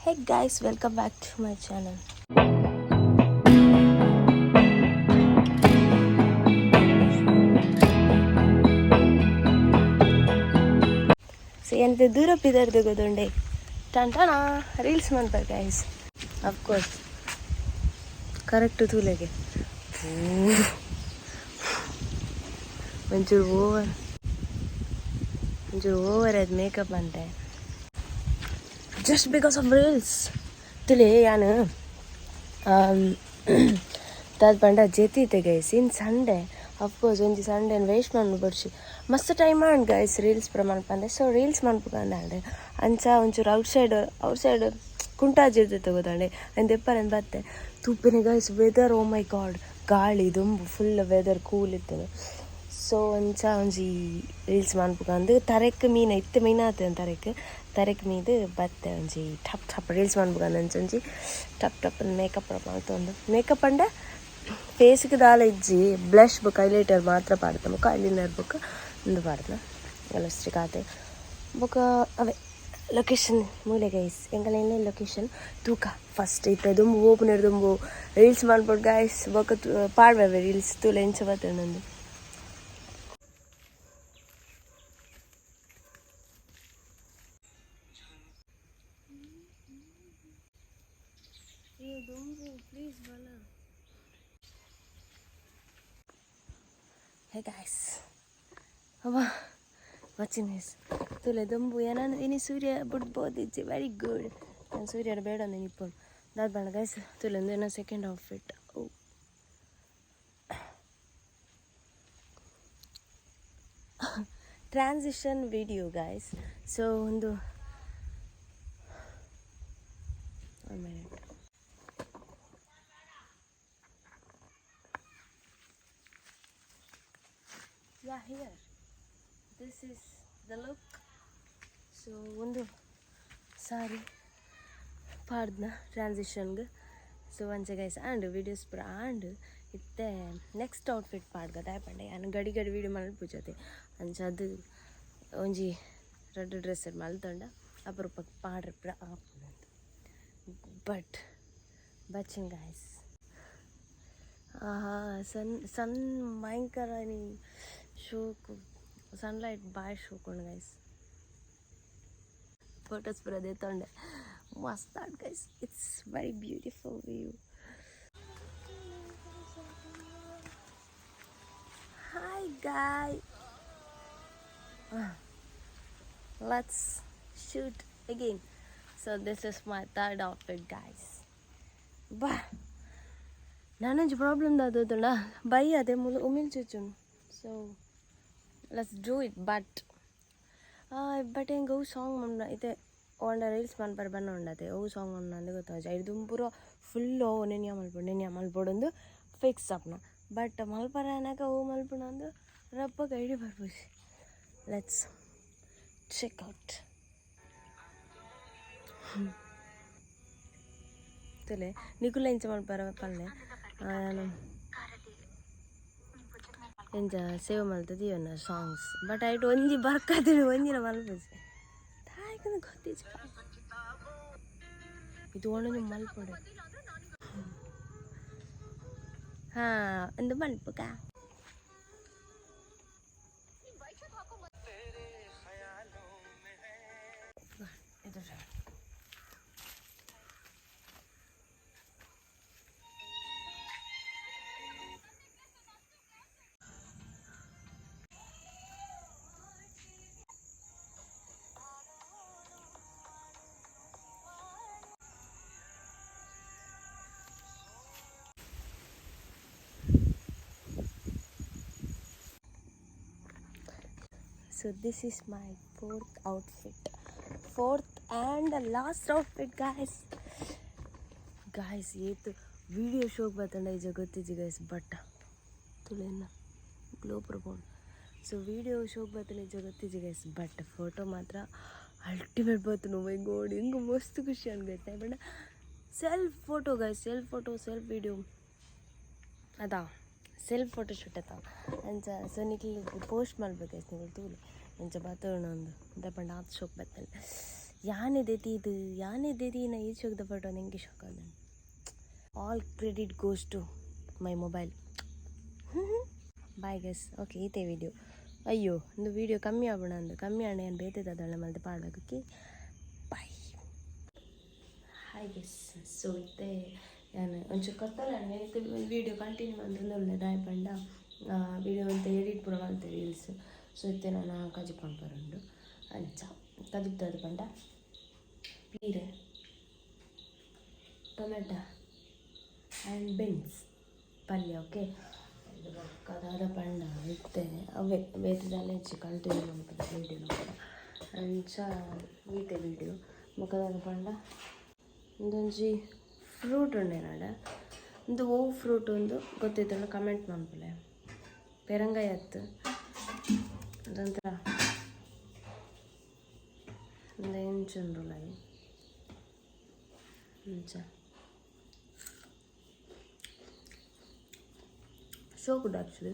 Hey guys, welcome back to my channel. So ಎಂತ ದೂರ ಪಿದರ್ದು ಗೊತ್ತುಂಡೆ ಟಂಟಣ reels ಮಾಡ್ತಾರೆ ಗೈಸ್. ಆಫ್ ಕೋರ್ಸ್ ಕರೆಕ್ಟ್ ತೂಲೆಗೆ ಒಂಚೂರು over ಅದು ಮೇಕಪ್ ಅಂತೆ ಜಸ್ಟ್ ಬಿಕಾಸ್ ಆಫ್ ರೀಲ್ಸ್ ತುಲೆ ಯಾನು ತಾದ್ ಪಂಡ ಜೆತ್ತಿತ್ತೆ ಗೈಸ್ ಇನ್ ಸಂಡೇ ಅಫ್ಕೋರ್ಸ್ ಒಂಜಿ ಸಂಡೇನ ವೇಸ್ಟ್ ಮಾಡ್ನು ಬರ್ಸಿ ಮಸ್ತ್ ಟೈಮ್ ಮಾಡಿ ಗೈಸ್ ರೀಲ್ಸ್ ಪ್ರಮಾಣ ಪಂದೆ ಸೊ ರೀಲ್ಸ್ ಮಾಡ್ಬೇಕಂದೆ ಅಂಚ ಒಂಚೂರು ಔಟ್ಸೈಡ್ ಕುಂಟಾಜಿ ಇರ್ತೈತೆ ಗೊತ್ತಂಡೆ ಅಂದು ಎಪ್ಪರೇನು ಬತ್ತೆ ತುಪ್ಪಿನ ಗೈಸ್ ವೆದರ್ ಓ ಮೈ ಗಾಡ್ ಗಾಳಿ ದುಂಬು ಫುಲ್ ವೆದರ್ ಕೂಲ್ ಇರ್ತದೆ ಸೊ ಅಂಚ ಒಂಜಿ ರೀಲ್ಸ್ ಮಾಡ್ಬೇಕಂದು ತರೆಕ್ ಮೀನು ಇತ್ತು ಮೀನಾತ ತರೆಕ್ ಮೀದು ಬತ್ತೆ ಒಂಜಿ ಟಪ್ ರೀಲ್ಸ್ ಮಾಡ್ಬೇಕಂದು ಒಂಜಿ ಟಪ್ ಮೇಕಪ್ ಮಾಡ್ತೊಂದು ಮೇಕಪ್ ಅಂಡ ಫೇಸ್ಗೆ ದಾಲ ಇಜ್ಜಿ ಬ್ಲಷ್ ಬುಕ್ ಹೈಲೈಟರ್ ಮಾತ್ರ ಪಾಡ್ತ ಬುಕ್ ಐಲೈನರ್ ಬುಕ್ ಒಂದು ಪಾಡ್ದ ಲಿಪ್ಸ್ಟಿಕ್ ಆತೆ ಬುಕ್ ಅವೇ ಲೊಕೇಶನ್ ಮೂಲೆ ಗೈಸ್ ಎಂಗಲೇನೆ ಲೊಕೇಶನ್ ತೂಕ ಫಸ್ಟ್ ಇತ್ತು ದುಂಬು ಓಪನರ್ ದುಂಬು ರೀಲ್ಸ್ ಮಾಡ್ಬೋದು ಗೈಸ್ ಬೊಕ್ಕ ಪಾಡ್ಬೇವೆ ರೀಲ್ಸ್ ತೂಲೆ ಎಂಚ ಬರ್ತದೆ ನಂದು ಪ್ಲೀಸ್ ಬಲ ಹೇ ಗಾಯ್ಸ್ ಅವ ವಾಚಿಂಗ್ ತುಲೆ ದುಂಬು ಏನಾದ್ರು ಇನಿ ಸೂರ್ಯ ಬಿಡ್ಬೋದಿಜ್ಜಿ ವೆರಿ ಗುಡ್ ನಾನು ಸೂರ್ಯನ ಬೇಡ ಅಂದೆ ನಿಪ್ಪು ದಾದ ಬಣ್ಣ ಗೈಸ್ ತುಲೆಂದು ಏನೋ second outfit transition video guys so ಒಂದು yeah here this is the look so ಒಂದು ಸಾರಿ ಪಾಡ್ನ ಟ್ರಾನ್ಸಿಷನ್ಗೆ ಸೊ ಒಂಚೆ ಗೈಸ್ ಆಂಡ್ ವೀಡಿಯೋಸ್ ಪೂರ ಆಂಡ್ ಇತ್ತೆ ನೆಕ್ಸ್ಟ್ ಔಟ್ಫಿಟ್ ಪಾಡ್ಗ ದಾಯಪಂಡೆ ನಾನು ಗಡಿ ವೀಡಿಯೋ ಮಲ್ಪುಜತೆ ಅಂಚ ಅದು ಒಂಜಿ ರೆಡ್ ಡ್ರೆಸ್ ಮಲ್ತೊಂಡ ಅಪರೂಪಕ್ಕೆ ಪಾಡ್ರೆ ಪೂರ ಆಪುಂಡು ಬಟ್ ಬಚ್ಚಿಂಗ್ ಗೈಸ್ ಸನ್ ಭಯಂಕರ ನೀ ಶೋಕು ಸನ್ಲೈಟ್ ಬಾಯ್ ಶೋಕೊಂಡು ಗೈಸ್ ಫೋಟೋಸ್ ಪೂರ ದೇತೊಂಡೆ ಮಸ್ತ್ ಆಡ್ guys it's very beautiful view hi guy let's shoot again so this is my third outfit guys ಬಾ ನಾನೊಂದು ಪ್ರಾಬ್ಲಮ್ ದಾದೋದಣ್ಣ ಬೈ ಅದೇ ಉಮಿಲ್ ಚುಚ್ಚುನು so let's do it but ಹೆಂಗೆ ಅವು ಸಾಂಗ್ ಮಣ್ಣ ಇದೆ ಒಂಡ ರೀಲ್ಸ್ ಮನ್ಪರ್ ಬಣ್ಣ ಉಂಡತೆ ಅವು ಸಾಂಗ್ ಮಣ್ಣ ಅಂದೆ ಗೊತ್ತಾಜ ಇದು ಪೂರ ಫುಲ್ಲು ನೆನ್ಯ ಮಲ್ಪೊಡೊಂದು ಫಿಕ್ಸ್ ಅಪ್ನ ಬಟ್ ಮಲ್ಪರ ಏನಾಗ ಅವು ಮಲ್ಪುಣ ಒಂದು ರಬ್ಬ ಐಡಿ ಬರ್ಬೋದು ಲೆಟ್ಸ್ ಚೆಕ್ ಔಟ್ ತಲೆ ನಿಕುಲ ಇಂಚ ಮಲ್ಪರ ಪಲ್ಲೆ ನಾನು ಎಂಚ ಸೇವ್ ಮಲ್ತದಿ ಇವನ್ನ ಸಾಂಗ್ಸ್ ಬಟ್ ಐಟ್ ಒಂಜಿ ಬರ್ಕದಿನ ಒಂಜಿನ ಮಲ್ಪುಜಿ ತಾಯ್ಕಂದು ಗೊತ್ತಿಜ ಇದು ಒಣನು ಮಲ್ಪೊಡೆ ಒಂದು ಮಲ್ಪುಗ ಇದು so this is my fourth and last outfit guys ಏತು ವಿಡಿಯೋ ಶೋಕ್ ಬತ್ತಂಡ ಈಜ ಗೊತ್ತಿಜ್ಜಿ ಗೈಸ್ ಬಟ್ ತುಳೆನ ಗ್ಲೋ ಪ್ರಬೋನ್ ಸೊ ವಿಡಿಯೋ ಶೋಕ್ ಬತ್ತಂಡ ಈಜ ಗೊತ್ತಿಜ್ಜಿ ಗೈಸ್ ಬಟ್ ಫೋಟೋ ಮಾತ್ರ ಅಲ್ಟಿಮೇಟ್ ಬತ್ತು ಮೈ ಗೋಡ್ ಹಿಂಗೆ ಮಸ್ತ್ ಖುಷಿ ಅನ್ಗೈತೆ but self photo guys self video ಅದಾ ಸೆಲ್ಫ್ ಫೋಟೋ ಶೂಟ್ ಅತ್ತ ಅಂಚ ಸೊ ನಿಕ್ಲಿ ಪೋಸ್ಟ್ ಮಾಡ್ಬೇಕು ಗೈಸ್ ನೀವು ತೂಲೆ ಅಂಚ ಬತ್ತೋಣ ಒಂದು ದಪ್ಪಂಡ ಆತ್ ಶೋಕ್ ಬತ್ತಲ್ಲ ಯಾನಿದೆ ನಾ ಈಚೆ ಹೋಗಿದ್ದ ಫೋಟೋ ನಿಂಗೆ ಶಾಕ್ ಆದ. All credit goes to my mobile. Bye guys. Okay ಈತೆ ವಿಡಿಯೋ ಅಯ್ಯೋ ಒಂದು ವಿಡಿಯೋ ಕಮ್ಮಿ ಆಗೋಣ ಕಮ್ಮಿ ಆಣೆ ಏನು ಬೇತದಳೆ ಮಲ್ತೆ ಪಾಡೋದಕ್ಕೆ. ಬಾಯ್. Hi guys. ಸೊ ಇತ್ತೆ ನಾನು ಒಂಚೂರು ಕತ್ತಲಾಣೆ ಇತ್ತೆ ವಿಡಿಯೋ ಕಂಟಿನ್ಯೂ ಅಂದ್ರೆ ಒಳ್ಳೆದಾಯ್ ಪಂಡ ವಿಡಿಯೋ ಅಂತ ಎಡಿಟ್ ಪೂರ ಮಾಡ್ತೆ ರೀಲ್ಸ್. ಸೊ ಇತ್ತೆ ನಾನು ಕಜಿಕೊಂಡು ಬರೋಂಡು ಅಂಚ ಕಜಿಪ್ತದ ಪಂಡ ಪೀರೆ ಟೊಮೆಟೊ ಆ್ಯಂಡ್ ಬೀನ್ಸ್ ಪಲ್ಯ. ಓಕೆ ಕದಾದ ಪಂಡ ಇತ್ತೆ ಅವೇ ಬೇತದಲ್ಲ ಹೆಚ್ಚು ಕಂಟಿನ್ಯೂ ಮಾಡ್ತಾರೆ ವೀಡಿಯೋನ ಕೂಡ ಅಂಚ ಈತೆ ವೀಡಿಯೋ ಮುಖದಾದ ಪಂಡ ಒಂದೊಂಜಿ ಫ್ರೂಟ್ ಉಂಡೆ ನಾಡ ಒಂದು ಓವ್ ಫ್ರೂಟ್ ಒಂದು ಗೊತ್ತಿದ್ದಲ್ಲ ಕಮೆಂಟ್ ಮಾಡ್ಬಲೆ ಪೆರಂಗಾಯಿ ಹತ್ತು ಅದೊಂಥರ ಒಂದು ಎಂಚುಂಡುಲಾಗಿ ಅಂಚ so good actually.